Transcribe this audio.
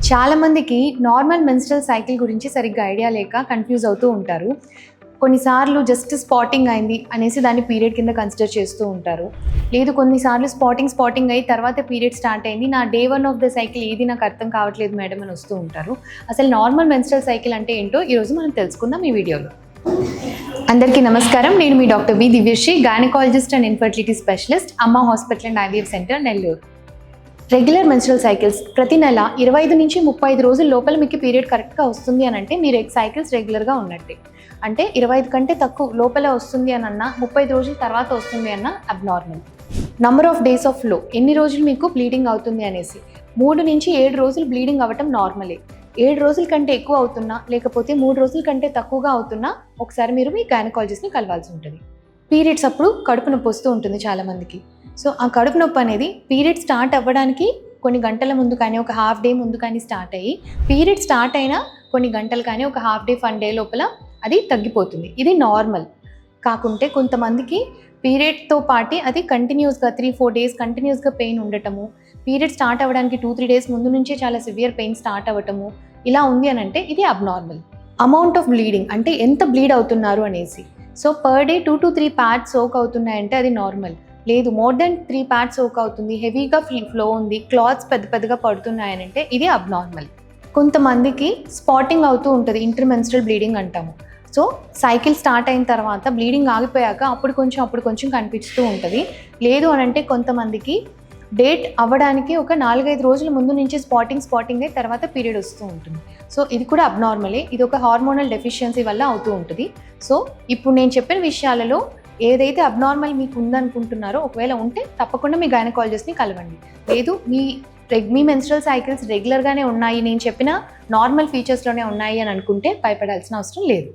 చాలామందికి normal menstrual cycle గురించి సరిగ్గా ఐడియా లేక కన్ఫ్యూజ్ అవుతూ ఉంటారు. కొన్నిసార్లు జస్ట్ స్పాటింగ్ అయింది అనేసి దాన్ని పీరియడ్ కింద కన్సిడర్ చేస్తూ ఉంటారు. లేదు కొన్నిసార్లు స్పాటింగ్ అయ్యి తర్వాత పీరియడ్ స్టార్ట్ అయింది, నా డే 1 ఆఫ్ ద సైకిల్ ఏది నాకు అర్థం కావట్లేదు మేడం అని వస్తూ ఉంటారు. అసలు నార్మల్ మెన్స్ట్రల్ సైకిల్ అంటే ఏంటో ఈరోజు మనం తెలుసుకుందాం ఈ వీడియోలో. అందరికీ నమస్కారం. నేను మీ doctor B Divyasri, gynaecologist and infertility specialist, Amma hospital and IVF centre, Nellore. Regular menstrual cycles ప్రతి నెల 25 నుంచి 35 రోజుల లోపల మీకు పీరియడ్ కరెక్ట్గా వస్తుంది అని అంటే మీరు సైకిల్స్ రెగ్యులర్గా ఉన్నట్టే. అంటే 25 కంటే తక్కువ లోపల వస్తుంది అని అన్నా, 35 రోజుల తర్వాత వస్తుంది అన్న abnormal. Number of days of flow, ఎన్ని రోజులు మీకు బ్లీడింగ్ అవుతుంది అనేసి 3 నుంచి 7 రోజులు బ్లీడింగ్ అవ్వటం నార్మలే. 7 రోజుల కంటే ఎక్కువ అవుతున్నా లేకపోతే 3 రోజుల కంటే తక్కువగా అవుతున్నా ఒకసారి మీరు మీ గైనకాలజిస్ట్ని కలవాల్సి ఉంటుంది. పీరియడ్స్ అప్పుడు కడుపు నొప్పి వస్తూ ఉంటుంది చాలామందికి. సో ఆ కడుపు నొప్పి అనేది పీరియడ్ స్టార్ట్ అవ్వడానికి కొన్ని గంటల ముందు కానీ, ఒక హాఫ్ డే ముందు కానీ స్టార్ట్ అయ్యి, పీరియడ్ స్టార్ట్ అయిన కొన్ని గంటలు కానీ, ఒక హాఫ్ డే 1 డే లోపల అది తగ్గిపోతుంది. ఇది నార్మల్. కాకుంటే కొంతమందికి పీరియడ్తో పాటు అది కంటిన్యూస్గా 3-4 డేస్ కంటిన్యూస్గా పెయిన్ ఉండటము, పీరియడ్ స్టార్ట్ అవ్వడానికి 2-3 డేస్ ముందు నుంచే చాలా సివియర్ పెయిన్ స్టార్ట్ అవ్వటము, ఇలా ఉంది అని అంటే ఇది అబ్నార్మల్. అమౌంట్ ఆఫ్ బ్లీడింగ్ అంటే ఎంత బ్లీడ్ అవుతున్నారు అనేసి. So per day 2 to 3 pads soak అవుతున్నాయంటే అది నార్మల్. లేదు మోర్ దెన్ 3 ప్యాడ్స్ సోక్ అవుతుంది, హెవీగా ఫ్లో ఉంది, క్లాత్స్ పెద్దగా పడుతున్నాయనంటే ఇది అబ్నార్మల్. కొంతమందికి స్పాటింగ్ అవుతూ ఉంటుంది, ఇంటర్మెన్స్ట్రల్ బ్లీడింగ్ అంటాము. సో సైకిల్ స్టార్ట్ అయిన తర్వాత బ్లీడింగ్ ఆగిపోయాక అప్పుడు కొంచెం కనిపిస్తూ ఉంటుంది. లేదు అని అంటే కొంతమందికి డేట్ అవ్వడానికి ఒక 4-5 రోజుల ముందు నుంచి స్పాటింగ్ అయి తర్వాత పీరియడ్ వస్తూ ఉంటుంది. సో ఇది కూడా అబ్నార్మలే. ఇది ఒక హార్మోనల్ డెఫిషియన్సీ వల్ల అవుతూ ఉంటుంది. సో ఇప్పుడు నేను చెప్పిన విషయాలలో ఏదైతే అబ్నార్మల్ మీకు ఉందనుకుంటున్నారో, ఒకవేళ ఉంటే తప్పకుండా మీ గైనకాలజిస్ట్ని కలవండి. లేదు మీ మెన్స్ట్రల్ సైకిల్స్ రెగ్యులర్గానే ఉన్నాయి, నేను చెప్పిన నార్మల్ ఫీచర్స్లోనే ఉన్నాయి అని అనుకుంటే భయపడాల్సిన అవసరం లేదు.